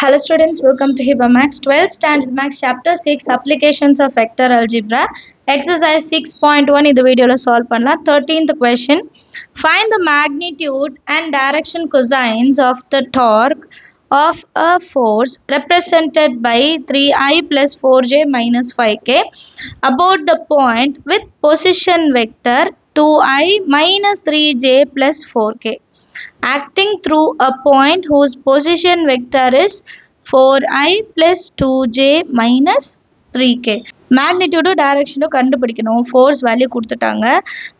Hello students, welcome to HibaMax 12th Standard Max Chapter 6 Applications of Vector Algebra. Exercise 6.1 இந்த வீடியோல solve பண்ணலாம். 13th question. Find the magnitude and direction cosines of the torque of a force represented by 3i plus 4j minus 5k about the point with position vector 2i minus 3j plus 4k. Acting through a point whose position vector is 4i plus 2j minus 3k. Magnitude direction கண்டுபிடிக்கணும். force value கொடுத்துட்டாங்க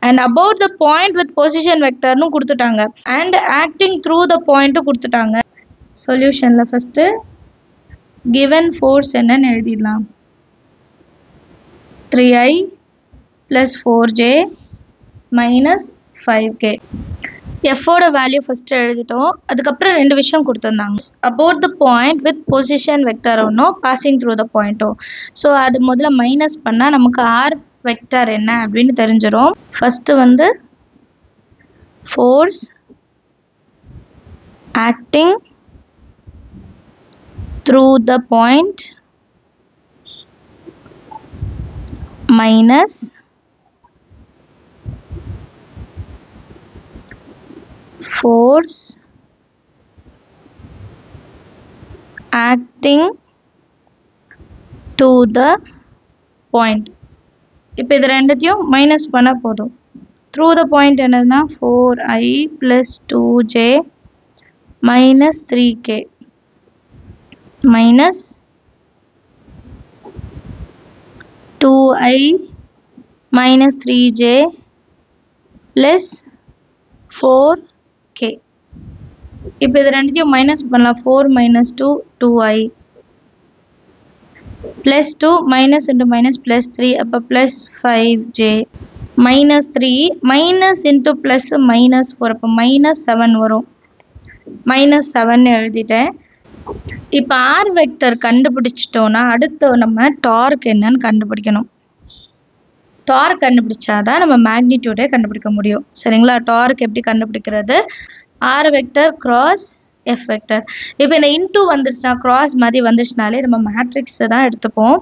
and about the point with position vector னு கொடுத்துட்டாங்க and acting through the point கொடுத்துட்டாங்க. Solutionல first given force என்னன்னு எழுதிடலாம். 3i plus 4j minus 5k. F ஓட value first எழுதிட்டோம். அதுக்கப்புறம் ரெண்டு விஷயம் கொடுத்துருந்தாங்க. About the point with position vector ஒன்றும் பாசிங் த்ரூ த பாயிண்ட்டோ. ஸோ அது முதல்ல மைனஸ் பண்ணால் நமக்கு ஆர் வெக்டர் என்ன அப்படின்னு தெரிஞ்சிடும். ஃபஸ்ட்டு வந்து force acting through the point minus force acting to the point. இப்போ இது ரெண்டுத்தையும் மைனஸ் பண்ண போதும். through the point என்னதுன்னா 4i plus 2j minus 3k minus 2i minus 3j plus 4k. இப்போ இது ரெண்டுத்தையும் மைனஸ் பண்ணலாம். 4 minus 2 2i plus 2 minus into minus plus 3 அப்போ plus 5j minus 3 minus into plus minus 4 அப்போ minus 7 வரும். minus 7 எழுதிட்டேன். இப்போ ஆர் வெக்டர் கண்டுபிடிச்சிட்டோன்னா அடுத்து நம்ம டார்க் என்னன்னு கண்டுபிடிக்கணும். டார்க் கண்டுபிடிச்சாதான் நம்ம மேக்னிடியூடே கண்டுபிடிக்க முடியும். சரிங்களா? டார்க் எப்படி கண்டுபிடிக்கிறது? R vector cross F vector. இப்போ இந்த இன்டூ வந்துருச்சுன்னா கிராஸ் மாதிரி வந்துச்சுனாலே நம்ம மேட்ரிக்ஸை தான் எடுத்துப்போம்.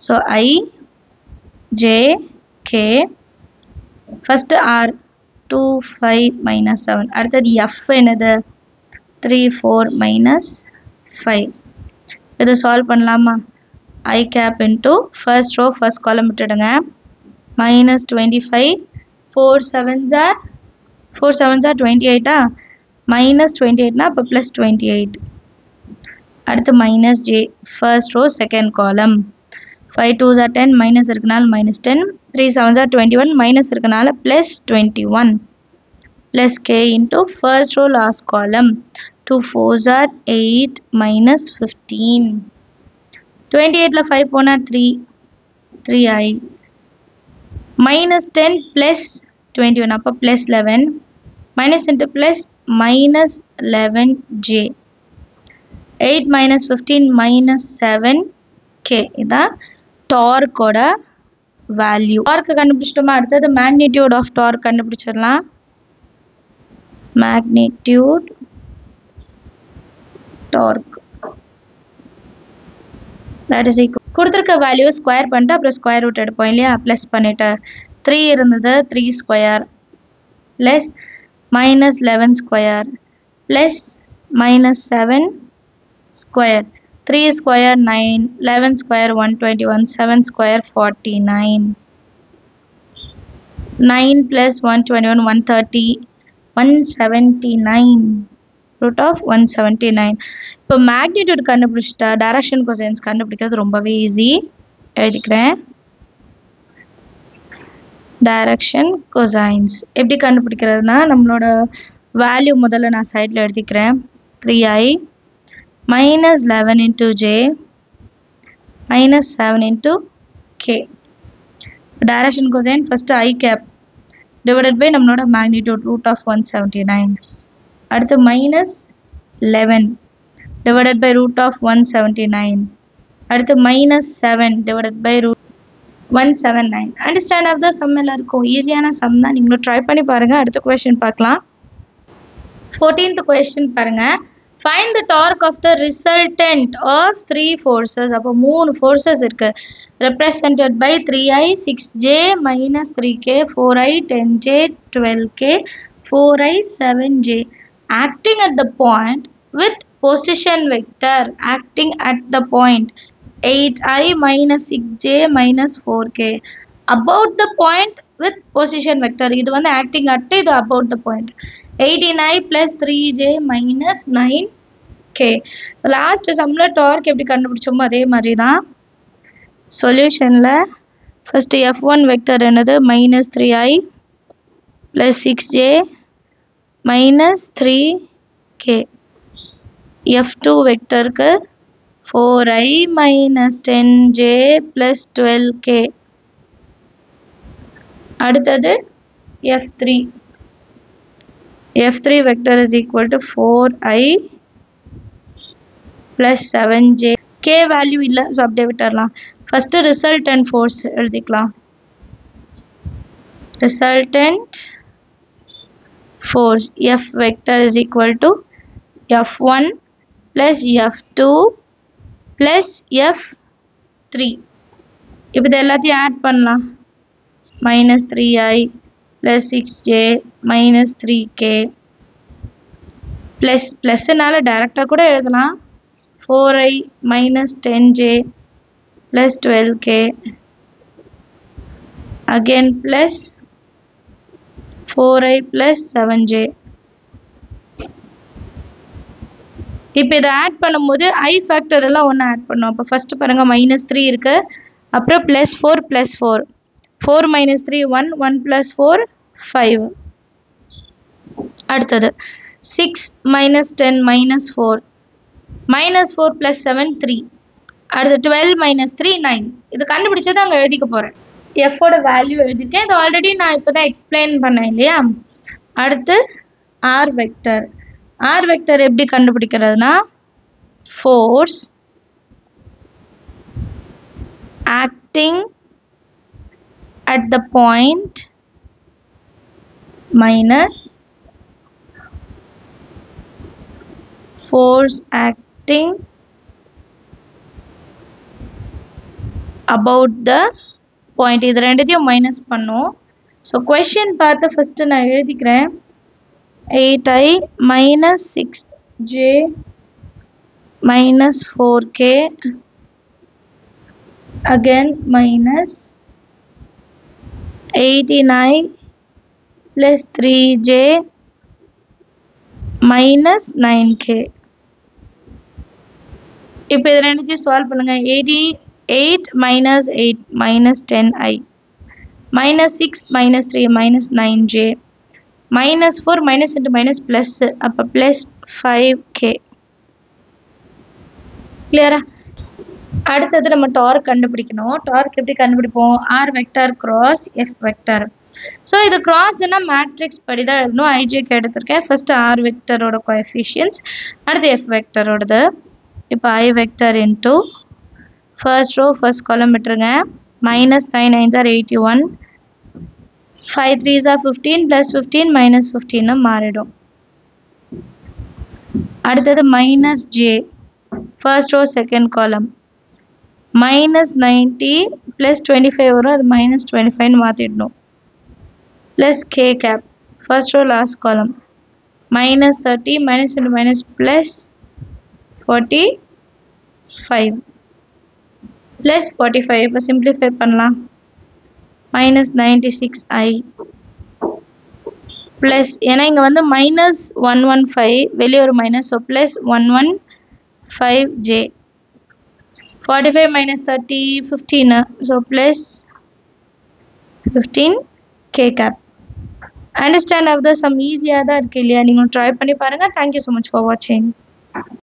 So i j k first r 2 5 minus 7. அடுத்தது எஃப் என்னது 3 4 minus 5. இது சால்வ் பண்ணலாமா? I cap into first row first column விட்டுடுங்க. minus 25 4 7s are 28 minus 28 ना அப்போ plus 28. அடுத்து minus j first row second column 5 2s are 10 minus இருக்கனால minus 10 3 7s are 21 minus இருக்கனால plus 21 plus k into first row last column 2 4s are 8 minus 15 28ல 5 போனா 3i minus 10 plus 21 அப்போ plus 11 minus into plus minus 11j 8 minus 15 minus 7k. இதான் டார்க்கோட value. Torque கண்டுபிடிச்சிட்டோமா? அடுத்தது magnitude of torque கண்டுபிடிச்சிடலாம். Magnitude torque that is equal கொடுத்துருக்க value square பண்ணிட்டு அப்புறம் square root எடுப்போம் இல்லையா? ப்ளஸ் பண்ணிட்டு 3 இருந்தது 3 square plus minus 11 square plus minus 7 square 3 square 9 11 square 121 7 square 49 9 plus 121 130 179 root of 179. இப்போ மேக்னிடியூட் கண்டுபிடிச்சிட்டா டைரக்ஷன் கொசைன்ஸ் கண்டுபிடிக்கிறது ரொம்பவே ஈஸி. எழுதிக்கிறேன். டைரக்ஷன் கொசைன்ஸ் எப்படி கண்டுபிடிக்கிறதுனா நம்மளோட வேல்யூ முதல்ல நான் சைடில் எழுதிக்கிறேன். 3i minus 11 into j minus 7 into k. Direction cosine first i cap divided by நம்மளோட மேக்னிடியூட் root of 179. அடுத்து minus 11 divided by root of 179. அடுத்து minus 7 divided by root 179. Understand of the sum எல்லாருக்கும் ஈஸியான some தான். நீங்களும் try பண்ணி பாருங்க. அடுத்த கொஸ்டின் பார்க்கலாம். 14th question பாருங்க. Find the torque of the resultant of 3 forces. அப்போ 3 forces இருக்கு. Represented by 3i 6j minus 3k 4i 10j 12k 4i 7j. Acting at the point with position vector. Acting at the point 8i minus 6j minus 4k. About the point with position vector. இது வந்து acting at இது about the point. 18i plus 3j minus 9k. So last sumல torque எப்படி கண்டுபிடிச்சோமோ அதே மாதிரி தான் சொல்யூஷன்ல first f1 vector என்னது minus 3i plus 6j minus 3k. f2 vectorக்கு 4i minus 10j plus 12k. அடுத்தது f3 vector is equal to 4i plus 7j. k value இல்ல so அப்படியே விட்டுறலாம். first resultant force எழுதிக்கலாம். resultant force f vector is equal to f1 plus f2 plus f3. இப்போ இது எல்லாத்தையும் add பண்ணலாம். minus 3i plus 6j minus 3k plus நால டைரக்டா கூட எழுதலாம். 4i minus 10j plus 12k again plus 4i plus 7j. இப்போ இதை ஆட் பண்ணும்போது i ஃபேக்டர் எல்லாம் ஒன்று ஆட் பண்ணோம். அப்போ ஃபர்ஸ்ட் பாருங்க minus 3 இருக்கு, அப்புறம் plus 4 4 minus 3 1 1 plus 4 5. அடுத்தது 6 minus 10 minus 4 minus 4 plus 7 3. அடுத்து 12 minus 3 9. இது கண்டுபிடிச்சது அங்கே எழுதிக்க போகிறேன். எஃபோட வேல்யூ எழுதிருக்கேன். இது ஆல்ரெடி நான் இப்போ தான் எக்ஸ்பிளைன் பண்ணேன் இல்லையா. அடுத்து ஆர் வெக்டர். ஆர் வெக்டர் எப்படி கண்டுபிடிக்கிறதுனா force acting at the point minus force acting about the point. இது ரெண்டுத்தையும் மைனஸ் பண்ணோம். ஸோ கொஷின் பார்த்து ஃபஸ்ட்டு நான் எழுதிக்கிறேன். 8i minus 6j minus 4k again minus 18i plus 3j minus 9k. இப்போ இது ரெண்டுத்தையும் சால்வ் பண்ணுங்க. 8 minus 8 minus 10i minus 6 minus 3 minus 9j minus 4 minus into minus plus அப்போ plus 5k. கிளியரா? அடுத்தது நம்ம டார்க் கண்டுபிடிக்கணும். டார்க் எப்படி கண்டுபிடிப்போம்? R vector cross F vector. So இது கிராஸ்னா மேட்ரிக்ஸ் படி தான் எழுதணும். ஐஜேக்கு எடுத்திருக்கேன். ஃபர்ஸ்ட் ஆர் வெக்டரோட கோஎஃபிஷியன்ஸ், அடுத்து எஃப் வெக்டரோடது. இப்போ i vector into first row first column விட்டுருங்க. minus 9 9s are 81 5 3s are 15 plus 15 minus 15 மாறிடும். அடுத்தது minus j first row second column minus 90 plus 25 வரும், அது minus 25 மாற்றிடணும். plus k cap first row last column minus 30 minus into minus plus 45 plus 45. இப்போ simplify பண்ணலாம். minus 96i plus ஏன்னா இங்கே வந்து minus 115 வெளியே ஒரு minus, so plus 115j 45 minus 30 15, so plus 15k cap. Understand of the sum easy ஆ தான் இருக்கு இல்லையா? நீங்க ட்ரை பண்ணி பாருங்க. Thank you so much for watching.